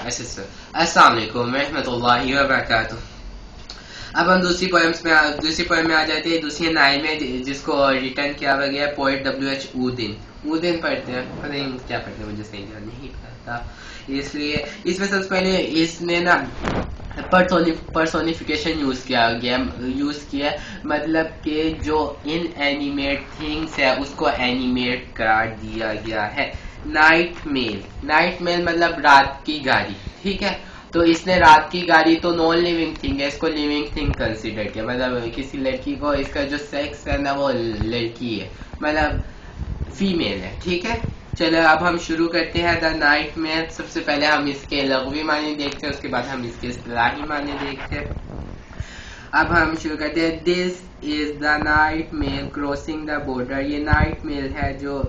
अच्छा सर, अस्सलाम वालेकुम रहमतुल्लाहि व बरकातुहू। अब हम दूसरी पोएम में आ जाते हैं, दूसरी नाइल में, जिसको रिटर्न किया हुआ गया पोएट WH ऊदिन। ऊदिन पढ़ते हैं, पता नहीं क्या पढ़ते हैं, मुझे सही नहीं पता। इसलिए इसमें सबसे पहले इसने ना पर्सोनिफिकेशन यूज किया, मतलब कि जो इन एनिमेट थिंग्स है उसको एनिमेट करार दिया गया है। नाइट मेल मतलब रात की गाड़ी, ठीक है। तो इसने रात की गाड़ी तो नॉन लिविंग थिंग है, इसको लिविंग थिंग कंसीडर किया, मतलब किसी लड़की को इसका जो सेक्स है ना वो लड़की है, मतलब फीमेल है, ठीक है। चलो अब हम शुरू करते हैं द नाइट में। सबसे पहले हम इसके लग़वी माने देखते हैं, उसके बाद हम इसके इस्तिलाही माने देखते हैं। अब हम शुरू करते हैं। This is the night mail crossing the border. ये नाइट मेल है जो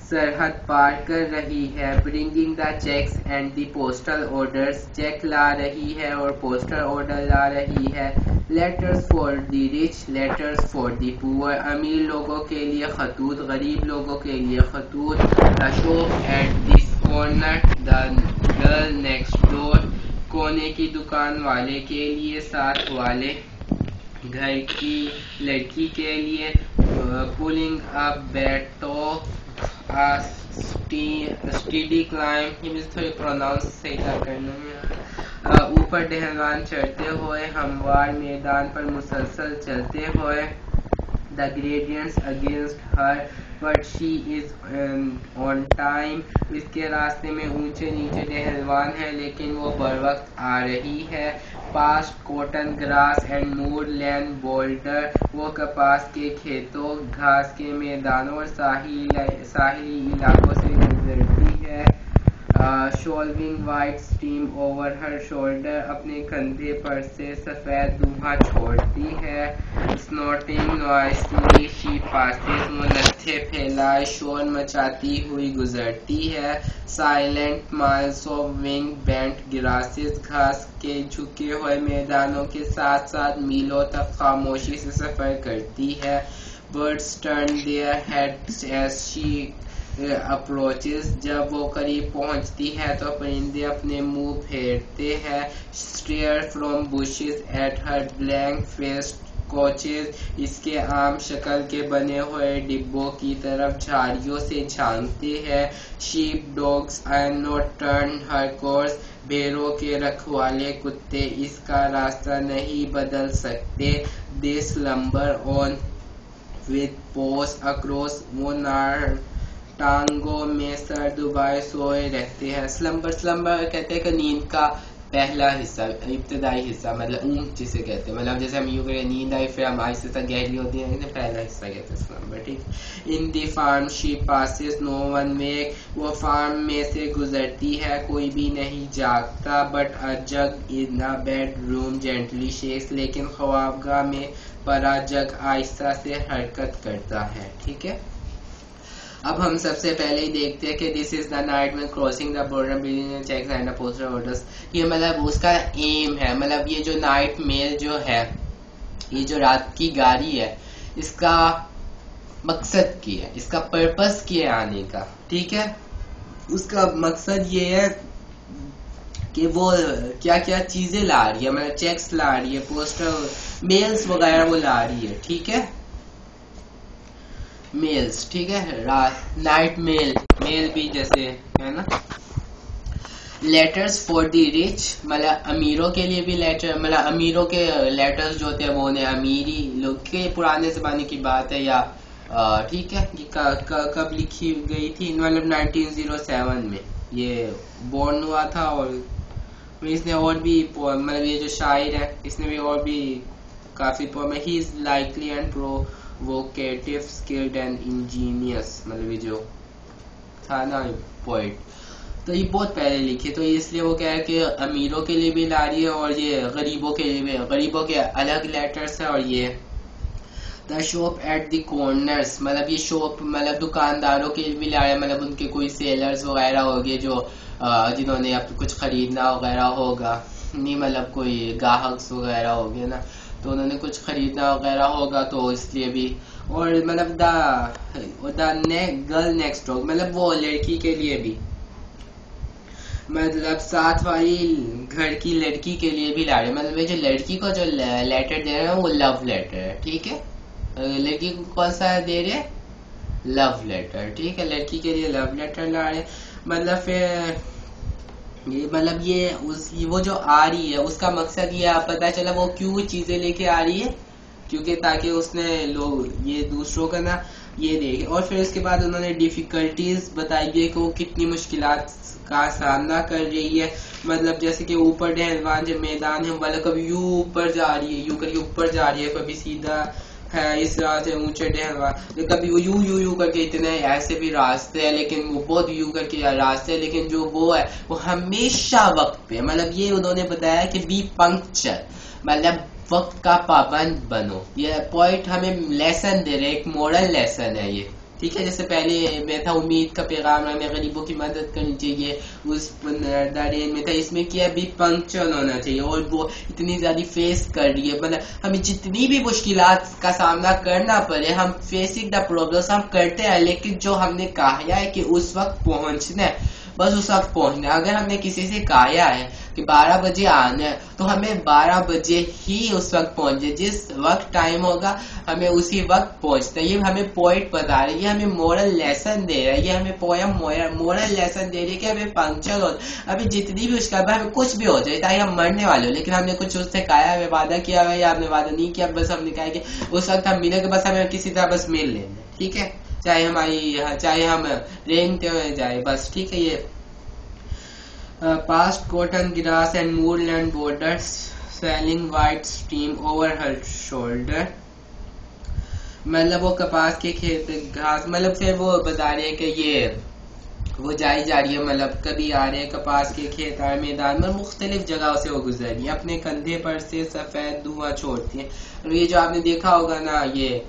सरहद पार कर रही है। Bringing the cheques and the postal orders. Cheque ला रही है और पोस्टल ऑर्डर ला रही है। Letters for the rich, letters for the poor. अमीर लोगों के लिए खतूत, गरीब लोगों के लिए खतूत। The shop at this corner, the girl next door. कोने की दुकान वाले के लिए, साथ वाले घर की लड़की के लिए। Pulling up better steady climb, ये मुझे थोड़ी प्रोनाउंस सही करने में। ऊपर ढलान चढ़ते हुए, हमवार मैदान पर मुसलसल चलते हुए। The gradients against her but she is on time. इसके रास्ते में ऊंचे नीचे ढलान है लेकिन वो बर वक्त आ रही है। Past cotton grass and moorland boulder. वो कपास के खेतों, घास के मैदानों और साहिली इलाकों से गुजरती है। Shovelling white steam over her shoulder. अपने कंधे पर से सफेद धुआं छोड़ती है। Snorting noisily she passes. वो लत्थे फैलाए शोर मचाती हुई गुजरती है। Silent miles of wind bent grasses. घास के झुके हुए मैदानों के साथ साथ मीलों तक खामोशी से सफर करती है। Birds turn their heads as she approaches. जब वो करीब पहुंचती है तो परिंदे अपने मुंह फेरते हैं। Stare from bushes at her blank faced coaches. इसके आम शक्ल के बने हुए डिब्बों की तरफ झाड़ियों से झांकते हैं। Sheep dogs and not turn her course. भेड़ों के रखवाले कुत्ते इसका रास्ता नहीं बदल सकते। They slumber on with paws across. वो टांगों में सर दुबाए सोए रहते हैं। स्लम्बर कहते हैं कि नींद का पहला हिस्सा, इब्तदाई हिस्सा, मतलब ऊँग जिसे कहते हैं, मतलब जैसे हम यूं करें नींद आई फिर हम आहिस्ते से गहरी होती है, पहला हिस्सा कहते हैं स्लम्बर, ठीक। In the farm she passes no one make. वो फार्म में से गुजरती है, कोई भी नहीं जागता। But a jug in a bedroom gently shakes. लेकिन ख्वाबगाह में परा जग आहिस्ता से हरकत करता है, ठीक है। अब हम सबसे पहले ही देखते हैं कि this is the night mail crossing the border between cheques and postal orders. ये मतलब उसका एम है, मतलब ये जो नाइट मेल जो है, ये जो रात की गाड़ी है, इसका मकसद क्या है, इसका पर्पस क्या है आने का, ठीक है। उसका मकसद ये है कि वो क्या क्या चीजें ला रही है, मतलब चेक्स ला रही है, पोस्टल मेल्स वगैरह वो ला रही है, ठीक है। मेल्स, ठीक है। रात नाइट मेल भी जैसे है ना। लेटर्स फॉर द रिच, मतलब अमीरों के लिए भी लेटर, मतलब अमीरों के लेटर्स जो होते हैं वो उन्हें अमीरी लोग के पुराने जमाने की बात है, या ठीक है कि कब लिखी गई थी, मतलब 1907 में ये बोर्न हुआ था। और इसने और भी मतलब ये जो शायर है इसने भी और भी काफी पोएम है। He is likely and provocative skilled and Angénieux, मतलब ये जो था ना पोइट, तो ये बहुत पहले लिखे, तो इसलिए वो क्या है कि अमीरों के लिए भी ला रही है और ये गरीबों के लिए भी, गरीबों के अलग लेटर्स है। और ये the shop at the corners, मतलब ये शॉप मतलब दुकानदारों के लिए भी ला रहा है, मतलब उनके कोई सेलर्स वगैरह हो गए जो जिन्होंने अब कुछ खरीदना वगैरह होगा, नहीं मतलब कोई गाहक वगैरह हो गए ना, तो उन्होंने कुछ खरीदना वगैरह होगा तो इसलिए भी। और मतलब द गर्ल नेक्स्ट डोर, मतलब वो लड़की के लिए भी। मतलब साथ वाली घर की लड़की के लिए भी ला रहे, मतलब ये जो लड़की को जो लेटर दे रहे हैं वो लव लेटर है, ठीक है। लड़की को कौन सा दे रहे हैं, लव लेटर, ठीक है। लड़की के लिए लव लेटर ला रहे, मतलब फिर ये मतलब ये वो जो आ रही है उसका मकसद ये पता चला वो क्यों चीजें लेके आ रही है, क्योंकि ताकि उसने लोग ये दूसरों का ना ये देखे। और फिर उसके बाद उन्होंने डिफिकल्टीज बताई है कि वो कितनी मुश्किलात का सामना कर रही है। मतलब जैसे कि ऊपर पहलवान जो मैदान है मतलब कभी यूं ऊपर जा रही है, यूं करके ऊपर जा रही है, कभी सीधा है इस राह से ऊंचे पहलवान, कभी वो यू यू यू करके इतने ऐसे भी रास्ते हैं, लेकिन वो बहुत यू करके रास्ते हैं, लेकिन जो वो है वो हमेशा वक्त पे। मतलब ये उन्होंने बताया कि बी पंक्चर, मतलब वक्त का पाबंद बनो। ये पॉइंट हमें लेसन दे रहे, एक मॉरल लेसन है ये, ठीक है। जैसे पहले मैं था उम्मीद का पैगाम हमें गरीबों की मदद करनी चाहिए, उस दायरे में था, इसमें क्या भी पंक्चर होना चाहिए। और वो इतनी ज्यादा फेस कर रही है, मतलब हमें जितनी भी मुश्किलात का सामना करना पड़े, हम फेसिंग द प्रॉब्लम्स हम करते हैं, लेकिन जो हमने कहा है कि उस वक्त पहुंचना है, बस उस वक्त पहुंचना है। अगर हमने किसी से कहा है कि 12 बजे आना है तो हमें 12 बजे ही उस वक्त पहुंचे, जिस वक्त टाइम होगा हमें उसी वक्त पहुंचना है। ये हमें पॉइंट बता रही है, ये हमें मोरल लेसन दे रहा है, ये हमें पोयम मोरल लेसन दे रही है कि हमें पंक्चर हो, अभी जितनी भी उसका हमें कुछ भी हो जाए, चाहे हम मरने वाले हो, लेकिन हमने कुछ उससे कहा है, हमें वादा किया हुआ है या हमने वादा नहीं किया, बस हमने कहा कि उस वक्त हम मिले, बस हमें किसी तरह बस मिल लेना, ठीक है। चाहे हम रेंगते हुए जाए बस, ठीक है। ये past cotton grass and moorland borders, swelling white stream over her shoulder। मतलब वो कपास के खेत पे घास, मतलब फिर वो बता रहे हैं कि ये वो जाई जा रही है, मतलब कभी आ रहे हैं कपास के खेत और मैदान में, मुख्तलिफ जगहों से वो गुजर रही है, अपने कंधे पर से सफेद धुआं छोड़ती है। और ये जो आपने देखा होगा ना, ये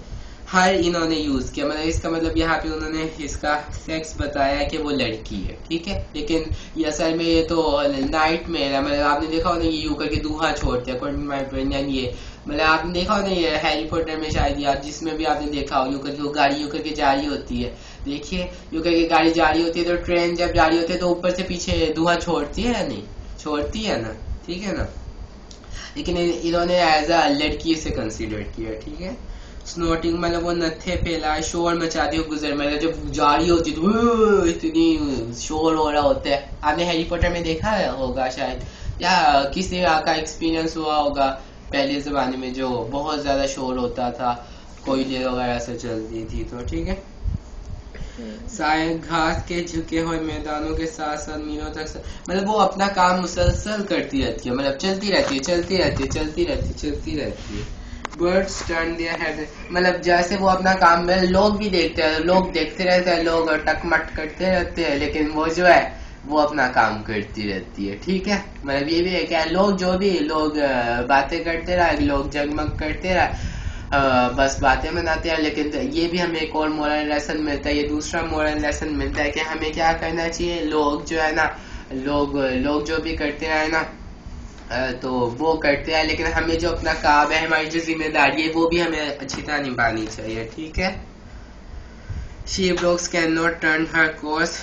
हर इन्होंने यूज किया, मतलब इसका मतलब यहाँ पे उन्होंने इसका सेक्स बताया कि वो लड़की है, ठीक है। लेकिन ये असल में ये तो नाइट में है, मतलब आपने देखा होगा ये यू करके धुआं छोड़ते हैं, अकॉर्डिंग माय ओपिनियन। ये मतलब आपने देखा होगा ये हैरी पॉटर में शायद, या जिसमें भी आपने देखा हो, यू करके वो गाड़ी यू करके जा रही होती है, देखिए यू करके गाड़ी जा रही होती है, तो ट्रेन जब जा रही होती है तो ऊपर से पीछे धुआं छोड़ती है या नहीं छोड़ती है ना, ठीक है ना। लेकिन इन्होंने एज अ लड़की से कंसिडर किया, ठीक है। स्नोटिंग मतलब वो नत्थे फैलाए शोर मचाती हो गुजर, मतलब जब जारी होती तो इतनी शोर हो रहा होता है। आपने हैरी पॉटर में देखा होगा शायद, या किसी का एक्सपीरियंस हुआ होगा पहले जमाने में, जो बहुत ज्यादा शोर होता था, कोयले वगैरह से चलती थी, तो ठीक है। शायद घास के झुके हुए मैदानों के साथ साथ मीलों तक, मतलब वो अपना काम मुसलसल करती रहती है, मतलब चलती रहती है। बर्ड्स टर्न देयर हेड, मतलब जैसे वो अपना काम में, लोग भी देखते हैं, लोग देखते रहते हैं, लोग टकमट करते रहते हैं, लेकिन वो जो है वो अपना काम करती रहती है, ठीक है। मतलब ये भी है क्या, लोग जो भी लोग बातें करते रहे, लोग जगमग करते रहे, बस बातें बनाते हैं, लेकिन ये भी हमें एक और मोरल लेसन मिलता है। ये दूसरा मोरल लेसन मिलता है कि हमें क्या करना चाहिए, लोग जो है ना, लोग जो भी करते हैं ना, तो वो करते हैं, लेकिन हमें जो अपना काम है, हमारी जो जिम्मेदारी है, वो भी हमें अच्छी तरह निभानी चाहिए, ठीक है। She ब्रोक्स can not turn her course,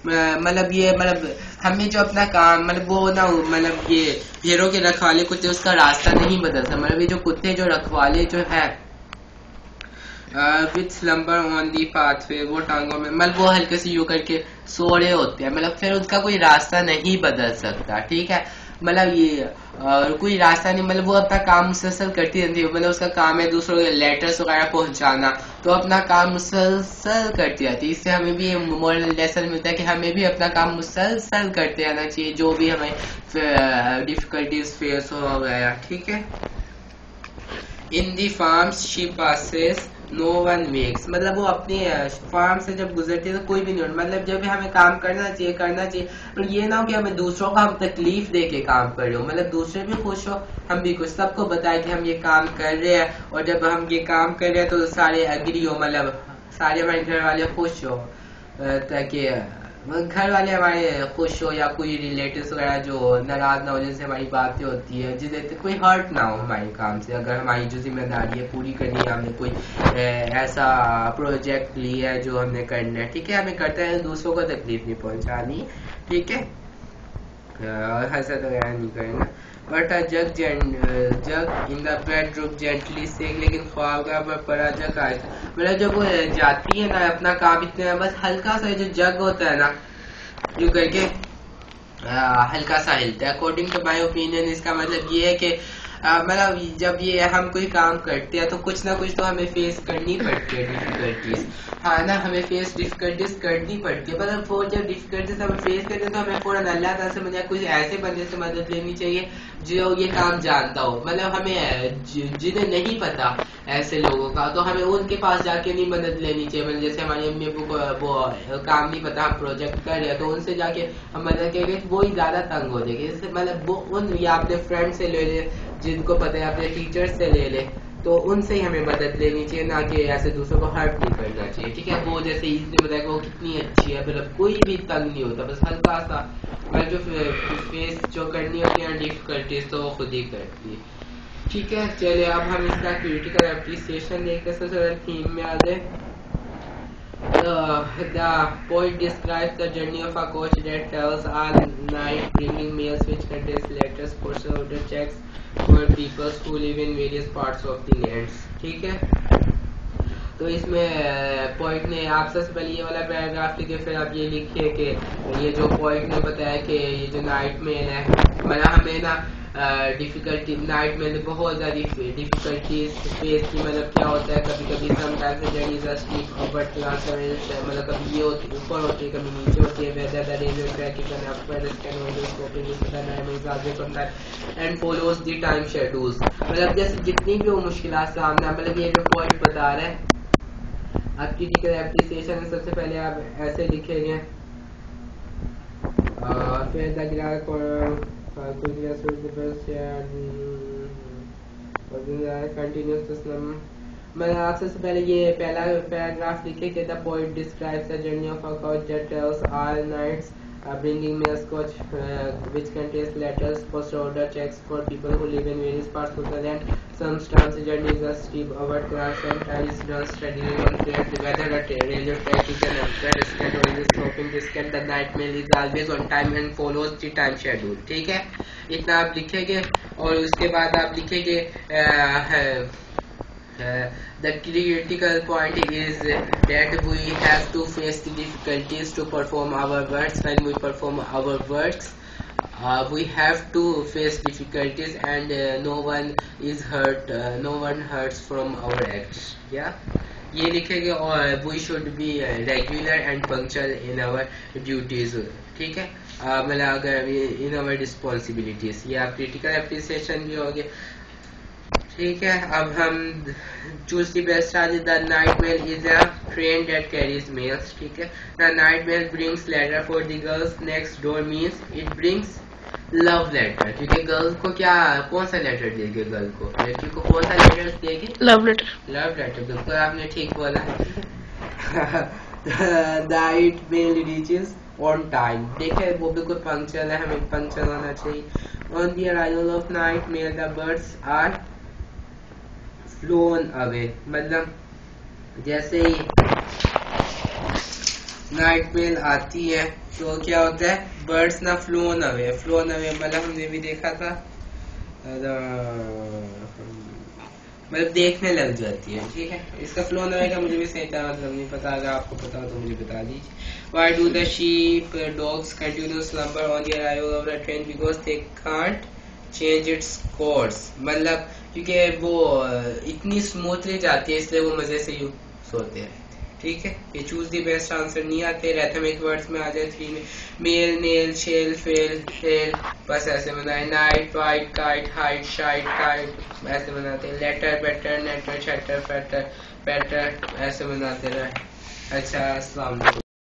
मतलब हमें जो अपना काम, मतलब वो ना, मतलब ये भेड़ों के रखवाले कुत्ते उसका रास्ता नहीं बदलता, मतलब ये जो कुत्ते जो रखवाले जो है with slumber on the pathway, वो टांगों में, मतलब वो हल्के से यू करके सो रहे होते हैं, मतलब फिर उसका कोई रास्ता नहीं बदल सकता, ठीक है। मतलब ये कोई रास्ता नहीं, मतलब वो अपना काम मुसलसल करती रहती है, मतलब उसका काम है दूसरों के लेटर्स वगैरह पहुंचाना, तो अपना काम मुसलसल करती रहती है। इससे हमें भी मोरल लेसन मिलता है कि हमें भी अपना काम मुसलसल करते रहना चाहिए, जो भी हमें डिफिकल्टीज फेस हो गया, ठीक है। In the farms she passes no one wakes, मतलब वो अपने फार्म से जब गुजरती है तो कोई भी नहीं, मतलब जब भी हमें काम करना चाहिए पर ये ना हो कि हमें दूसरों का हम तकलीफ दे के काम कर रहे हो, मतलब दूसरे भी खुश हो, हम भी खुश, सबको बताए कि हम ये काम कर रहे हैं, और जब हम ये काम कर रहे हैं तो सारे एग्री हो, मतलब सारे हमारे घर वाले खुश हो, ताकि घर वाले हमारे खुश हो, या कोई रिलेटिव्स वगैरह जो नाराज ना हो, जिनसे हमारी बातें होती है, जिससे कोई हर्ट ना हो हमारे काम से। अगर हमारी जो जिम्मेदारी है पूरी करनी है, हमने कोई ऐसा प्रोजेक्ट लिया है जो हमने करना है, ठीक है, हमें करते हैं, दूसरों को तकलीफ नहीं पहुंचानी, ठीक है। और हसद वगैरह नहीं करना। But jug in the bed room gently से, लेकिन ख्वाबगाह में पड़ा जग आए, मतलब जब वो जाती है ना अपना काम इतना, बस हल्का सा जो जग होता है ना यूं करके हल्का सा हिलता है। अकॉर्डिंग टू माई ओपिनियन इसका मतलब ये है कि मतलब जब ये हम कोई काम करते हैं तो कुछ ना कुछ तो हमें फेस करनी पड़ती है डिफिकल्टीज, हाँ ना, हमें फेस डिफिकल्टीज करनी पड़ती है। मतलब वो जब डिफिकल्टीज हम फेस करते हैं तो हमें फौरन अल्लाह ताला से मतलब कुछ ऐसे बंदे से मदद लेनी चाहिए जो ये काम जानता हो। मतलब हमें जिन्हें नहीं पता ऐसे लोगों का, तो हमें उनके पास जाके नहीं मदद लेनी चाहिए। मतलब जैसे हमारी अम्मी अब्बू को वो काम नहीं पता, हम प्रोजेक्ट कर रहे हैं तो उनसे जाके हम मदद करेंगे तो वो ही ज्यादा तंग हो जाएगी। जैसे मतलब वो उन या अपने फ्रेंड से ले ले जिनको पता है, अपने टीचर से ले ले, तो उनसे ही हमें मदद लेनी चाहिए, ना कि ऐसे दूसरों को हर्ट नहीं करना चाहिए। ठीक है, वो जैसे इसने बताया कि वो कितनी अच्छी है, मतलब कोई भी तंग नहीं होता, बस हल्का सा मैं जो फेस जो करनी होती है डिफिकल्टीज तो वो खुद ही करती है। ठीक है, चलिए अब हम इसका क्रिटिकल एप्रिसिएशन देखते हैं। थीम में आ जाए। The poet describes the journey of a coach that travels all night bringing mails which contains letters, postal order checks for people who live in various parts of the lands। ठीक है, तो इसमें point ने आप सबसे पहले ये वाला पैराग्राफ लिखे, फिर आप ये लिखिए कि ये जो पॉइंट ने बताया कि ये जो नाइट मेल है, मतलब हमें ना डिफिकल्टी नाइट में बहुत ज़्यादा डिफिकल्टीज फेस की। मतलब क्या होता है, कभी कभी sometimes journey is a steep upward transformation, मतलब कभी ये ऊपर होती है कभी नीचे होती है। Whether the railway track is an upward scan and follows the time schedules. मतलब जैसे जितनी भी वो मुश्किलात सामने, मतलब ये जो पॉइंट बता रहे हैं अब क्रिटिकल एप्रिसिएशन में सबसे पहले आप ऐसे लिखेंगे, फिर मैं आप सबसे पहले ये पहला पैराग्राफ लिखे कि the poet describes the journey of a coach that travels all nights bringing mail coach which contains letters, post order checks for people who live in various parts of the land. Sometimes the journey is a steep over grass and time is done studying on whether the railway track is an upgrade discount or is stopping discount. The night mail is always on time and follows the time schedule। ठीक है, इतना आप लिखेंगे और उसके बाद आप लिखेंगे the critical point is that we have to face the difficulties to perform our works. When we perform our works, we have to face difficulties and no one is hurt, no one hurts from our acts। yeah, ये लिखेंगे और we should be regular and punctual in our duties। ठीक है, मतलब अगर in our responsibilities। ये आप critical appreciation भी हो गया। ठीक है, अब हम चूज द बेस्ट आज। The night mail is a train that carries mails. ठीक है, the night mail brings letter for the girls next door means it brings love letter. क्योंकि गर्ल्स को क्या, कौन सा लेटर देंगे, गर्ल को, लड़की को कौन सा लेटर देंगे, लव लेटर। लव लेटर, बिल्कुल आपने ठीक बोला। The night mail reaches on time. देखे वो बिल्कुल पंक्चुअल है, हमें पंक्चुअल होना चाहिए। On the arrival of night mail the birds are flown away. मतलब जैसे ही नाइट मेल आती है तो क्या होता है, बर्ड्स ना फ्लोन अवे। फ्लोन अवे मतलब हमने भी देखा था, मतलब देखने लग जाती है। ठीक है, इसका फ्लोन अवे का मुझे भी सही था मतलब नहीं पता, अगर आपको पता हो तो मुझे बता दीजिए। Why do the sheep dogs continue slumber on the arrival of the train? Because they can't change its course। मतलब क्योंकि वो इतनी स्मूथली जाती है इसलिए वो मजे से यूं सोते हैं। ठीक है, ये चूज द बेस्ट आंसर नहीं आते, रैथमेटिक वर्ड्स में आ जाए। 3 में mail nail shell fail tail, बस ऐसे बनाए। Night white kite height shite kite ऐसे बनाते हैं। Letter better netter shutter fatter patter ऐसे बनाते रहे। अच्छा, अस्सलाम वालेकुम।